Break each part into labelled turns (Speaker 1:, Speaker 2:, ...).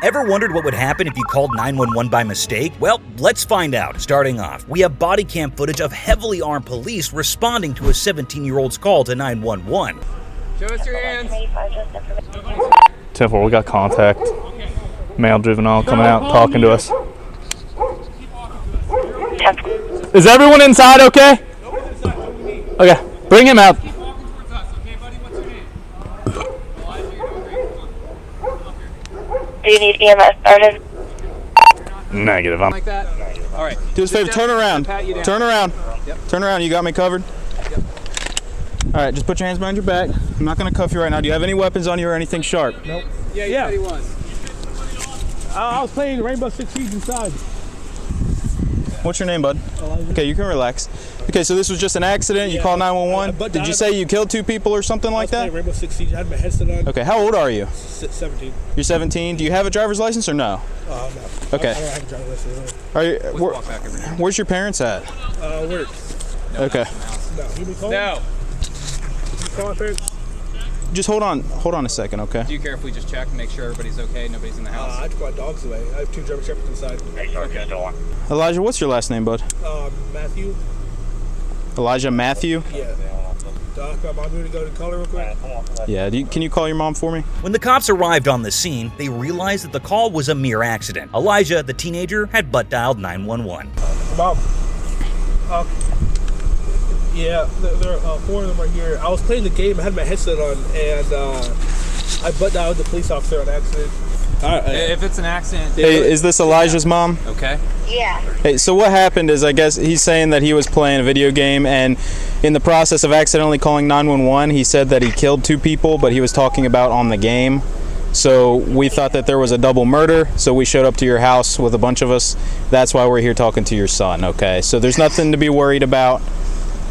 Speaker 1: Ever wondered what would happen if you called 911 by mistake? Well, let's find out. Starting off, we have body cam footage of heavily armed police responding to a 17-year-old's call to 911.
Speaker 2: Show us your hands.
Speaker 3: 10-4, we got contact. Male juvenile coming out talking to us. Is everyone inside okay? Okay, bring him out.
Speaker 4: Do you need EMS started?
Speaker 3: Negative. I'm
Speaker 2: Like that? All right.
Speaker 3: Do us a favor, turn around. Turn around.
Speaker 2: Yep.
Speaker 3: Turn around, you got me covered?
Speaker 2: Yep.
Speaker 3: All right, just put your hands behind your back. I'm not gonna cuff you right now. Do you have any weapons on you or anything sharp?
Speaker 2: Nope. Yeah, you said he was.
Speaker 5: I was playing Rainbow Six Siege inside.
Speaker 3: What's your name, bud? Okay, you can relax. Okay, so this was just an accident. You called 911. Did you say you killed 2 people or something like that?
Speaker 5: Rainbow Six Siege. I had my headset on.
Speaker 3: Okay, how old are you?
Speaker 5: 17.
Speaker 3: You're 17. Do you have a driver's license or no?
Speaker 5: No.
Speaker 3: Okay.
Speaker 5: I don't have a driver's license.
Speaker 3: Are you?
Speaker 2: Walk back over here.
Speaker 3: Where's your parents at?
Speaker 5: Work.
Speaker 3: Okay.
Speaker 5: No. You be calling?
Speaker 2: No.
Speaker 5: You calling parents?
Speaker 3: Just hold on a second, okay?
Speaker 2: Do you care if we just check and make sure everybody's okay, nobody's in the house?
Speaker 5: I had to put my dogs away. I have 2 German Shepherds inside.
Speaker 2: Okay.
Speaker 3: Elijah, what's your last name, bud?
Speaker 5: Matthew.
Speaker 3: Elijah Matthew?
Speaker 5: Yeah. Doc, my mom here to go to the color real quick.
Speaker 3: Yeah, can you call your mom for me?
Speaker 1: When the cops arrived on the scene, they realized that the call was a mere accident. Elijah, the teenager, had butt dialed 911.
Speaker 5: Mom. Yeah, there are 4 of them right here. I was playing the game, I had my headset on, and I butt dialed the police officer on accident.
Speaker 2: If it's an accident.
Speaker 3: Hey, is this Elijah's mom?
Speaker 2: Okay.
Speaker 4: Yeah.
Speaker 3: Hey, so what happened is, I guess he's saying that he was playing a video game, and in the process of accidentally calling 911, he said that he killed 2 people, but he was talking about on the game. So we thought that there was a double murder, so we showed up to your house with a bunch of us. That's why we're here talking to your son, okay? So there's nothing to be worried about.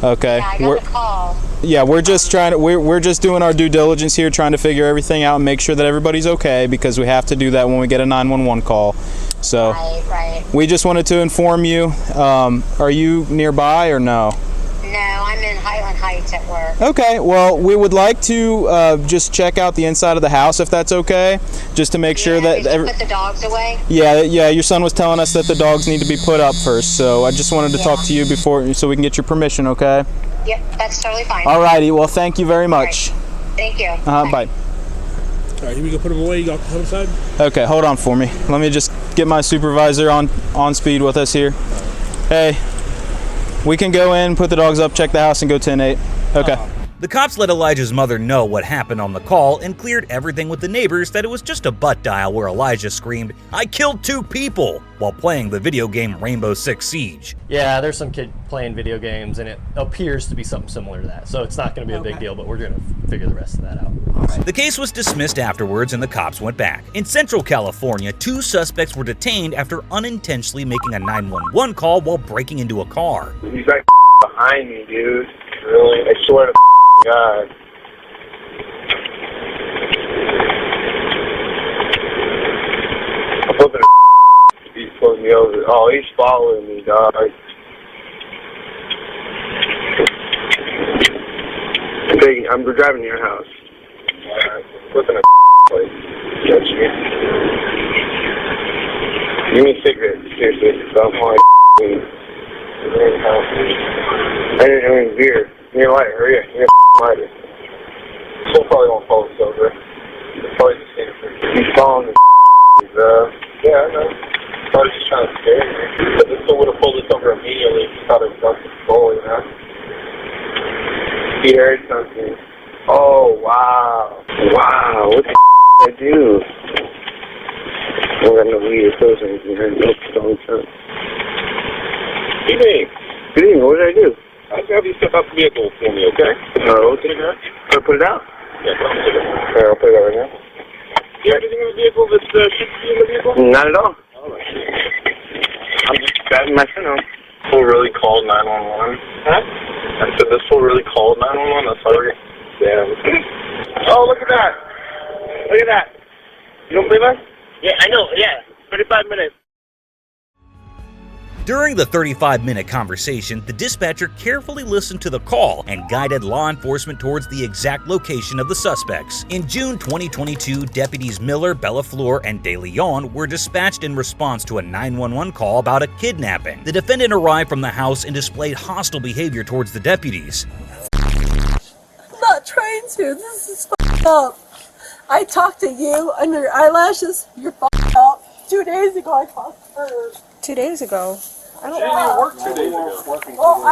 Speaker 3: Okay.
Speaker 4: Yeah, I got the call.
Speaker 3: Yeah, we're just trying to we're just doing our due diligence here, trying to figure everything out and make sure that everybody's okay, because we have to do that when we get a 911 call. So
Speaker 4: Right.
Speaker 3: we just wanted to inform you. Are you nearby or no?
Speaker 4: No, I'm in Highland Heights at work.
Speaker 3: Okay, well, we would like to just check out the inside of the house, if that's okay, just to make sure that...
Speaker 4: Did you put the dogs away?
Speaker 3: Yeah, your son was telling us that the dogs need to be put up first, so I just wanted to talk to you before, so we can get your permission, okay?
Speaker 4: Yep, that's totally fine.
Speaker 3: Alrighty, well, thank you very much.
Speaker 4: Right. Thank you.
Speaker 3: Bye.
Speaker 5: All right, here we go. Put them away. You got to come inside.
Speaker 3: Okay, hold on for me. Let me just get my supervisor on speed with us here. Hey, we can go in, put the dogs up, check the house, and go 10-8. Okay.
Speaker 1: The cops let Elijah's mother know what happened on the call and cleared everything with the neighbors that it was just a butt dial where Elijah screamed, "I killed 2 people," while playing the video game Rainbow Six Siege.
Speaker 6: Yeah, there's some kid playing video games, and it appears to be something similar to that. So it's not going to be a big deal, but we're going to figure the rest of that out.
Speaker 1: The case was dismissed afterwards and the cops went back. In Central California, 2 suspects were detained after unintentionally making a 911 call while breaking into a car.
Speaker 7: He's right behind me, dude. Really? I swear to God. I'm flipping he's pulling me over. Oh, he's following me, dog. I'm driving to your house. Flipping a place. Catch me. Give me a cigarette, seriously. I'm like, I didn't beer. Give me a lighter, hurry up. Give me a lighter. Still probably won't pull us over. It's probably just he's following the yeah, I know. Probably just trying to scare me. But this still would have pulled us over immediately if he thought it was under control, you know? He heard something. Oh, wow. Wow, what the did I do? I don't got no weed or pills or anything. I had no stone time. Good evening. Good evening. What did I do? I'll have you step out the vehicle for me, okay? Okay. Can I put it out? Yeah, put it out. Okay, I'll put it out right now. Do you have anything in the vehicle that's should be in the vehicle? Not at all. All right. I'm just grabbing my phone. This fool really called 911. Huh? I said this fool really called 911. That's why we're damn. Oh, look at that. Look at that. You don't believe us? Yeah, I know. Yeah. 35 minutes.
Speaker 1: During the 35-minute conversation, the dispatcher carefully listened to the call and guided law enforcement towards the exact location of the suspects. In June 2022, deputies Miller, Bellafleur, and De Leon were dispatched in response to a 911 call about a kidnapping. The defendant arrived from the house and displayed hostile behavior towards the deputies.
Speaker 8: I'm not trying to. This is f***ed up. I talked to you under your eyelashes. You're f***ed up. 2 days ago, I talked to her.
Speaker 9: 2 days ago?
Speaker 8: I don't know. Work 2 days ago. Well,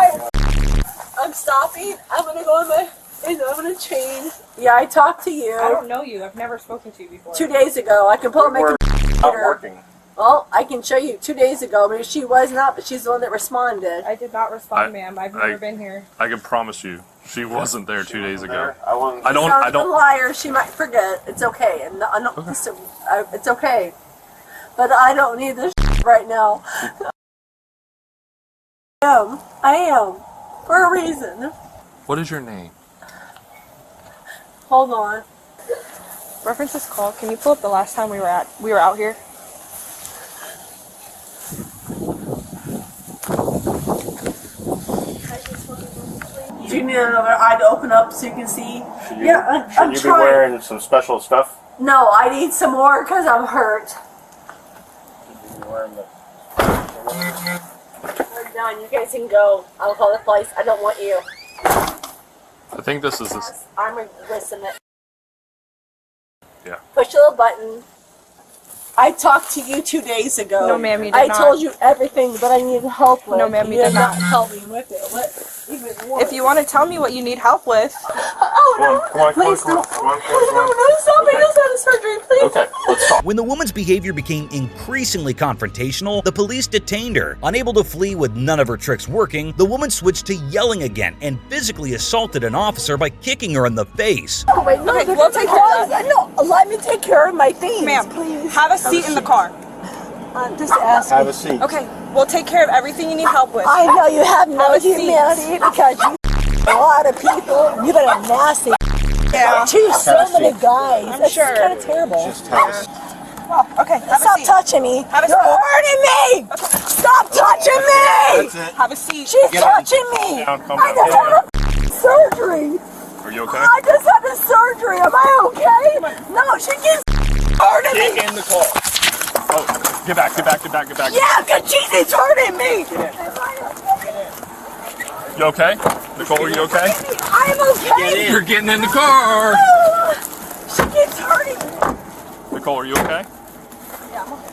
Speaker 8: I'm stopping. I'm gonna go in my. I'm gonna change. Yeah, I talked to you.
Speaker 9: I don't know you. I've never spoken to you before.
Speaker 8: 2 days ago. I can pull up my computer. Well, I can show you 2 days ago. Maybe she was not, but she's the one that responded.
Speaker 9: I did not respond, ma'am. I've never been here.
Speaker 10: I can promise you, she wasn't there 2 days ago.
Speaker 8: I don't. A liar. She might forget. It's okay. And it's okay. But I don't need this right now. I am. For a reason.
Speaker 10: What is your name?
Speaker 8: Hold on.
Speaker 9: Reference this call. Can you pull up the last time we were out here?
Speaker 8: Do you need another eye to open up so you can see?
Speaker 11: Should
Speaker 8: I'm
Speaker 11: you be
Speaker 8: trying.
Speaker 11: wearing some special stuff?
Speaker 8: No, I need some more because I'm hurt. We're done. You guys can go. I'll call the police. I don't want you.
Speaker 10: I think this is this.
Speaker 8: I'm listening.
Speaker 10: Yeah.
Speaker 8: Push a little button. I talked to you 2 days ago.
Speaker 9: No, ma'am, you did
Speaker 8: I
Speaker 9: not.
Speaker 8: told you everything, but I needed help with.
Speaker 9: No, ma'am, you
Speaker 8: did
Speaker 9: did not.
Speaker 8: help me with it. What? Even worse.
Speaker 9: If you want to tell me what you need help with.
Speaker 8: Oh, no.
Speaker 11: Come on,
Speaker 8: Please
Speaker 11: come on,
Speaker 8: don't.
Speaker 11: come on, come on, come on.
Speaker 8: No, stop. I just had a surgery. Please.
Speaker 11: Okay, let's talk.
Speaker 1: When the woman's behavior became increasingly confrontational, the police detained her. Unable to flee with none of her tricks working, the woman switched to yelling again and physically assaulted an officer by kicking her in the face.
Speaker 8: Oh, wait, no,
Speaker 9: Okay, we'll take care of that.
Speaker 8: No, let me take care of my things,
Speaker 9: Ma'am,
Speaker 8: please.
Speaker 9: have a seat in the car.
Speaker 8: I'm just asking.
Speaker 11: Have a seat.
Speaker 9: Okay, we'll take care of everything you need help with.
Speaker 8: I know you have no
Speaker 9: Have a seat.
Speaker 8: humanity because you a lot of people. You got a nasty.
Speaker 9: Yeah.
Speaker 8: Choose so many guys.
Speaker 9: I'm
Speaker 8: That's
Speaker 9: sure.
Speaker 8: kind of terrible.
Speaker 11: Just have a seat.
Speaker 9: Oh, okay, have a
Speaker 8: Stop
Speaker 9: seat.
Speaker 8: touching me.
Speaker 9: Have a
Speaker 8: You're
Speaker 9: seat.
Speaker 8: hurting me. Stop touching me.
Speaker 11: That's it.
Speaker 9: Have a seat.
Speaker 8: She's touching me.
Speaker 10: Calm down, calm
Speaker 8: I
Speaker 10: down.
Speaker 8: just had a surgery.
Speaker 10: Are you okay?
Speaker 8: I just had a surgery. Am I okay? No, she keeps hurting me.
Speaker 10: Get in the car. Oh, get back.
Speaker 8: Yeah, because she's hurting me.
Speaker 10: You okay? Nicole, are you okay?
Speaker 8: I'm okay.
Speaker 10: You're getting in the car.
Speaker 8: She keeps hurting me.
Speaker 10: Nicole, are you okay?
Speaker 9: Yeah, I'm okay.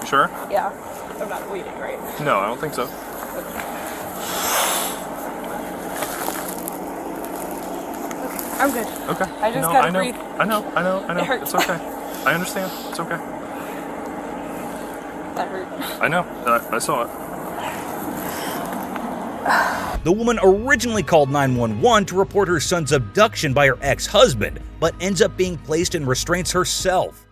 Speaker 10: You sure?
Speaker 9: Yeah. I'm not bleeding, right?
Speaker 10: No, I don't think so.
Speaker 9: I'm good.
Speaker 10: Okay.
Speaker 9: I just
Speaker 10: No,
Speaker 9: gotta
Speaker 10: I know.
Speaker 9: breathe.
Speaker 10: I know.
Speaker 9: It hurts.
Speaker 10: It's okay. I understand. It's okay.
Speaker 9: That hurt.
Speaker 10: I know. I saw it.
Speaker 1: The woman originally called 911 to report her son's abduction by her ex-husband, but ends up being placed in restraints herself.